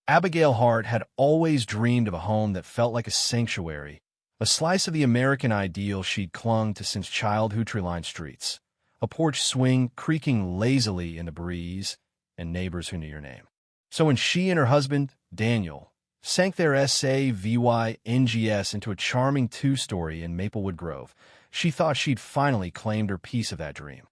Abigail Hart had always dreamed of a home that felt like a sanctuary, a slice of the American ideal she'd clung to since childhood tree-lined streets, a porch swing creaking lazily in the breeze, and neighbors who knew your name. So when she and her husband, Daniel, sank their SAVYNGS into a charming two-story in Maplewood Grove, she thought she'd finally claimed her piece of that dream.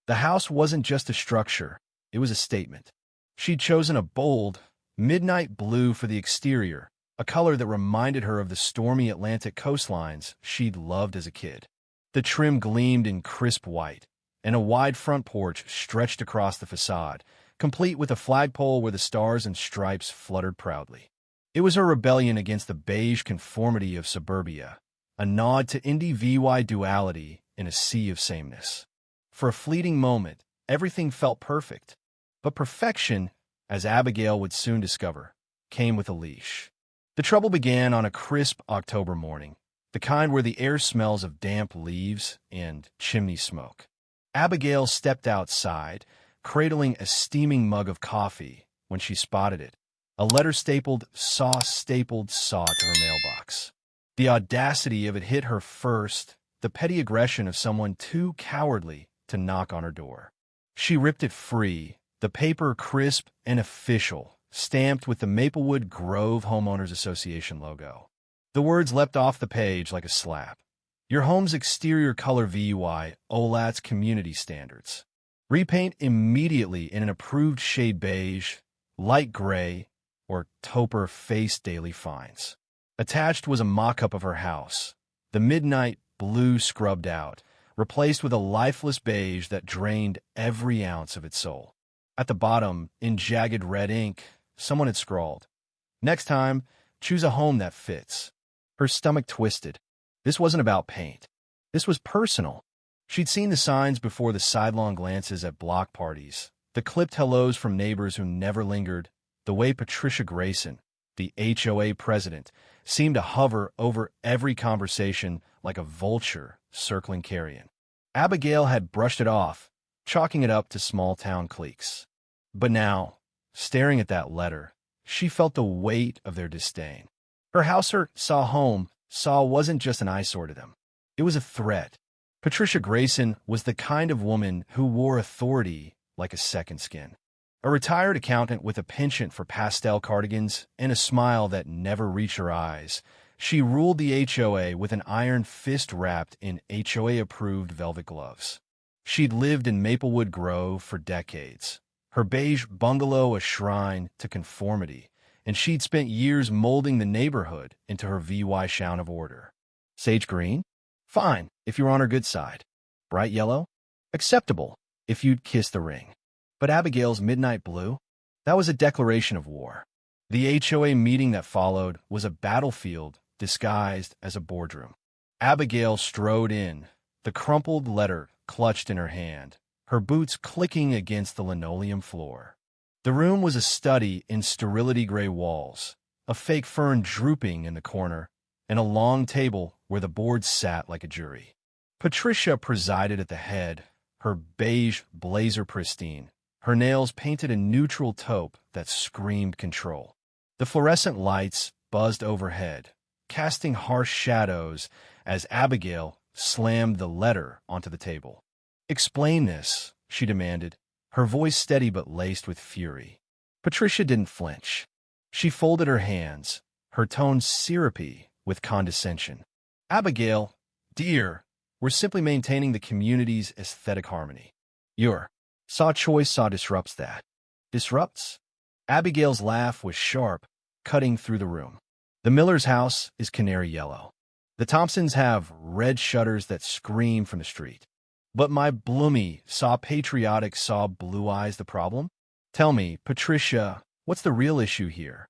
The house wasn't just a structure, it was a statement. She'd chosen a bold, midnight blue for the exterior, a color that reminded her of the stormy Atlantic coastlines she'd loved as a kid. The trim gleamed in crisp white, and a wide front porch stretched across the facade, complete with a flagpole where the stars and stripes fluttered proudly. It was her rebellion against the beige conformity of suburbia, a nod to indie duality in a sea of sameness. For a fleeting moment, everything felt perfect. But perfection, as Abigail would soon discover, came with a leash. The trouble began on a crisp October morning, the kind where the air smells of damp leaves and chimney smoke. Abigail stepped outside, cradling a steaming mug of coffee, when she spotted it. A letter sauce-stapled saw to her mailbox. The audacity of it hit her first, the petty aggression of someone too cowardly to knock on her door. She ripped it free, the paper crisp and official, stamped with the Maplewood Grove Homeowners Association logo. The words leapt off the page like a slap. Your home's exterior color OLAT's community standards. Repaint immediately in an approved shade beige, light gray, or taupe face daily fines. Attached was a mock-up of her house, the midnight blue scrubbed out, replaced with a lifeless beige that drained every ounce of its soul. At the bottom, in jagged red ink, someone had scrawled, "Next time, choose a home that fits." Her stomach twisted. This wasn't about paint. This was personal. She'd seen the signs before, the sidelong glances at block parties, the clipped hellos from neighbors who never lingered, the way Patricia Grayson, the HOA president, seemed to hover over every conversation like a vulture circling carrion. Abigail had brushed it off, chalking it up to small-town cliques. But now, staring at that letter, she felt the weight of their disdain. Her houser saw wasn't just an eyesore to them. It was a threat. Patricia Grayson was the kind of woman who wore authority like a second skin. A retired accountant with a penchant for pastel cardigans and a smile that never reached her eyes, she ruled the HOA with an iron fist wrapped in HOA-approved velvet gloves. She'd lived in Maplewood Grove for decades, her beige bungalow a shrine to conformity, and she'd spent years molding the neighborhood into her shine of order. Sage green? Fine, if you're on her good side. Bright yellow? Acceptable, if you'd kiss the ring. But Abigail's midnight blue? That was a declaration of war. The HOA meeting that followed was a battlefield disguised as a boardroom. Abigail strode in, the crumpled letter clutched in her hand, her boots clicking against the linoleum floor. The room was a study in sterility gray walls, a fake fern drooping in the corner, and a long table where the board sat like a jury. Patricia presided at the head, her beige blazer pristine, her nails painted a neutral taupe that screamed control. The fluorescent lights buzzed overhead, casting harsh shadows as Abigail slammed the letter onto the table. "Explain this," she demanded, her voice steady but laced with fury. Patricia didn't flinch. She folded her hands, her tone syrupy with condescension. "Abigail, dear, we're simply maintaining the community's aesthetic harmony. Your choice disrupts that." Disrupts? Abigail's laugh was sharp, cutting through the room. "The Miller's house is canary yellow. The Thompsons have red shutters that scream from the street. But my bloomy, patriotic blue eyes the problem? Tell me, Patricia, what's the real issue here?"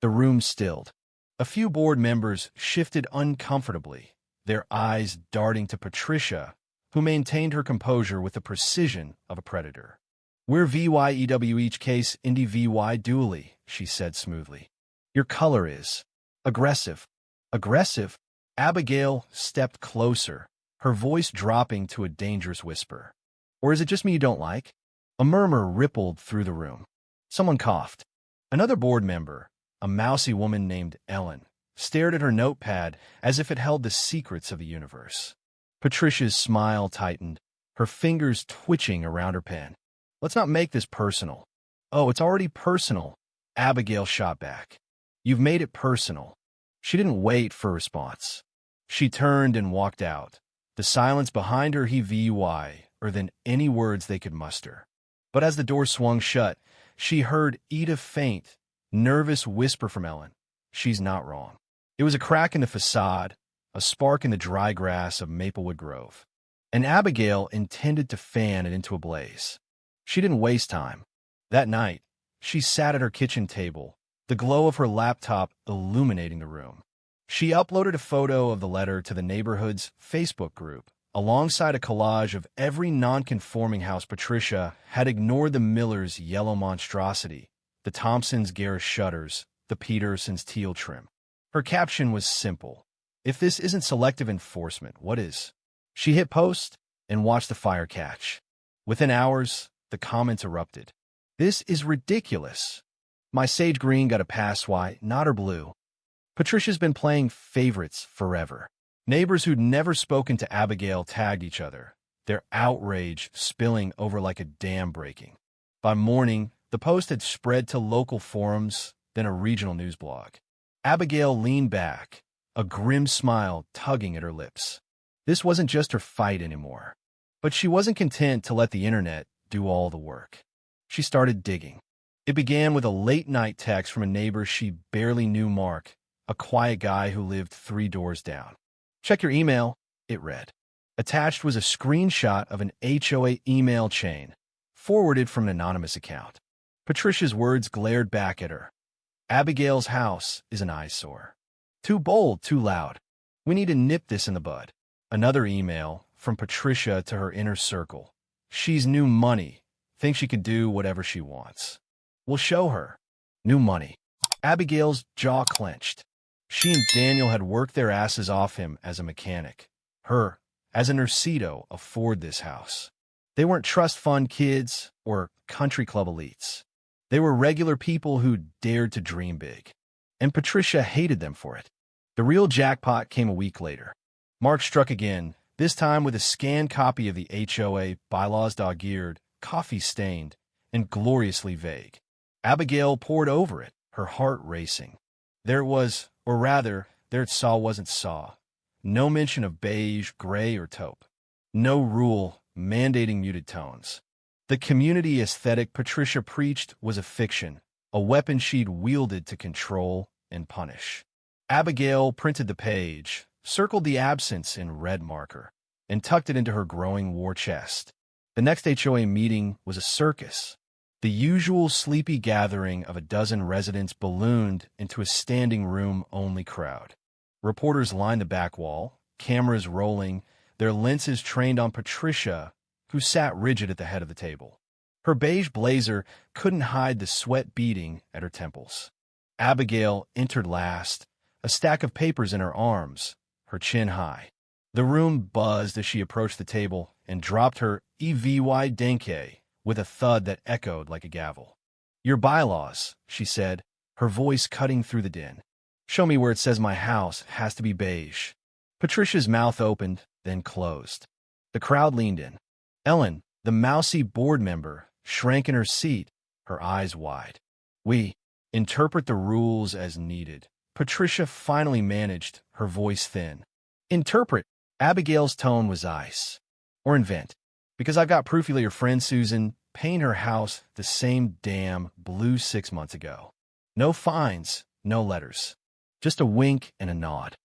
The room stilled. A few board members shifted uncomfortably, their eyes darting to Patricia, who maintained her composure with the precision of a predator. "We're each case indie dually," she said smoothly. "Your color is aggressive." Aggressive? Abigail stepped closer, her voice dropping to a dangerous whisper. "Or is it just me you don't like?" A murmur rippled through the room. Someone coughed. Another board member, a mousy woman named Ellen, stared at her notepad as if it held the secrets of the universe. Patricia's smile tightened, her fingers twitching around her pen. Let's not make this personal. Oh, it's already personal, Abigail shot back. You've made it personal. She didn't wait for a response. She turned and walked out, the silence behind her heavier than any words they could muster. But as the door swung shut, she heard Ida faint, nervous whisper from Ellen. She's not wrong. It was a crack in the facade, a spark in the dry grass of Maplewood Grove. And Abigail intended to fan it into a blaze. She didn't waste time. That night, she sat at her kitchen table, the glow of her laptop illuminating the room. She uploaded a photo of the letter to the neighborhood's Facebook group, alongside a collage of every non-conforming house Patricia had ignored: the Millers' yellow monstrosity, the Thompsons' garish shutters, the Petersons' teal trim. Her caption was simple. If this isn't selective enforcement, what is? She hit post and watched the fire catch. Within hours, the comments erupted. This is ridiculous. My sage green got a pass, why not her blue? Patricia's been playing favorites forever. Neighbors who'd never spoken to Abigail tagged each other, their outrage spilling over like a dam breaking. By morning, the post had spread to local forums, then a regional news blog. Abigail leaned back, a grim smile tugging at her lips. This wasn't just her fight anymore. But she wasn't content to let the internet do all the work. She started digging. It began with a late-night text from a neighbor she barely knew, Mark, a quiet guy who lived 3 doors down. Check your email, it read. Attached was a screenshot of an HOA email chain, forwarded from an anonymous account. Patricia's words glared back at her. Abigail's house is an eyesore. Too bold, too loud. We need to nip this in the bud. Another email from Patricia to her inner circle. She's new money, thinks she can do whatever she wants. We'll show her. New money. Abigail's jaw clenched. She and Daniel had worked their asses off him as a mechanic. Her, as a nursito, afford this house. They weren't trust fund kids or country club elites. They were regular people who dared to dream big. And Patricia hated them for it. The real jackpot came a week later. Mark struck again, this time with a scanned copy of the HOA bylaws, dog-eared, coffee-stained, and gloriously vague. Abigail pored over it, her heart racing. There was, or rather, there it wasn't saw. No mention of beige, gray, or taupe. No rule mandating muted tones. The community aesthetic Patricia preached was a fiction, a weapon she'd wielded to control and punish. Abigail printed the page, circled the absence in red marker, and tucked it into her growing war chest. The next HOA meeting was a circus. The usual sleepy gathering of a dozen residents ballooned into a standing room-only crowd. Reporters lined the back wall, cameras rolling, their lenses trained on Patricia, who sat rigid at the head of the table. Her beige blazer couldn't hide the sweat beading at her temples. Abigail entered last, a stack of papers in her arms, her chin high. The room buzzed as she approached the table and dropped her EVY denke with a thud that echoed like a gavel. Your bylaws, she said, her voice cutting through the din. Show me where it says my house has to be beige. Patricia's mouth opened, then closed. The crowd leaned in. Ellen, the mousy board member, shrank in her seat, her eyes wide. We interpret the rules as needed. Patricia finally managed, her voice thin. Interpret. Abigail's tone was ice. Or invent. Because I've got proof you let your friend Susan paint her house the same damn blue 6 months ago. No fines, no letters. Just a wink and a nod.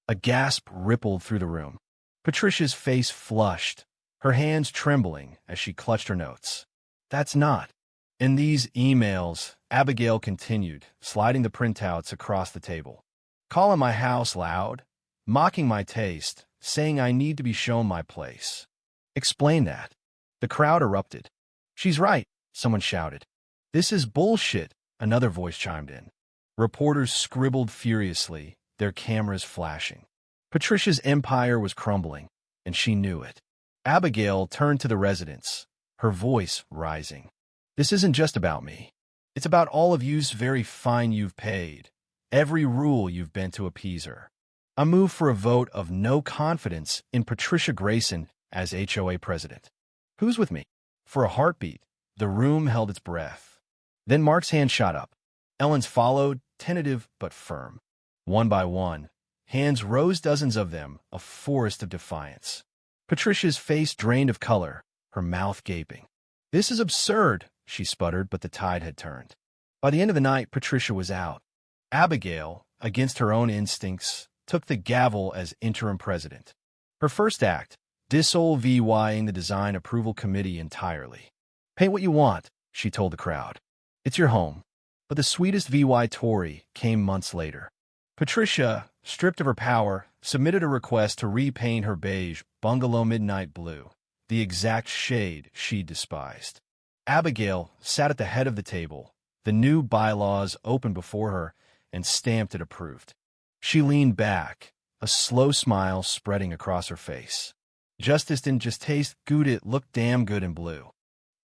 A gasp rippled through the room. Patricia's face flushed, her hands trembling as she clutched her notes. That's not. In these emails, Abigail continued, sliding the printouts across the table. Calling my house loud, mocking my taste, saying I need to be shown my place. Explain that. The crowd erupted. She's right, someone shouted. This is bullshit, another voice chimed in. Reporters scribbled furiously, their cameras flashing. Patricia's empire was crumbling, and she knew it. Abigail turned to the residents, her voice rising. This isn't just about me. It's about all of you's very fine you've paid, every rule you've bent to appease her. I move for a vote of no confidence in Patricia Grayson as HOA president. Who's with me? For a heartbeat, the room held its breath. Then Mark's hand shot up. Ellen's followed, tentative but firm. One by one, hands rose, dozens of them, a forest of defiance. Patricia's face drained of color, her mouth gaping. "This is absurd," she sputtered, but the tide had turned. By the end of the night, Patricia was out. Abigail, against her own instincts, took the gavel as interim president. Her first act, dissolving the design approval committee entirely. "Paint what you want," she told the crowd. "It's your home." But the sweetest VY Tory came months later. Patricia, stripped of her power, submitted a request to repaint her beige bungalow midnight blue, the exact shade she despised. Abigail sat at the head of the table, the new bylaws open before her, and stamped it approved. She leaned back, a slow smile spreading across her face. "Justice didn't just taste good, it looked damn good in blue."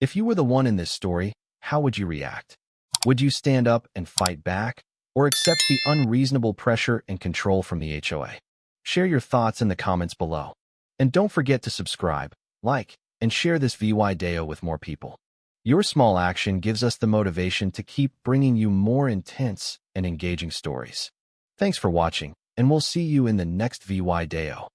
If you were the one in this story, how would you react? Would you stand up and fight back, or accept the unreasonable pressure and control from the HOA? Share your thoughts in the comments below. And don't forget to subscribe, like, and share this VY Deo with more people. Your small action gives us the motivation to keep bringing you more intense and engaging stories. Thanks for watching, and we'll see you in the next VY Deo.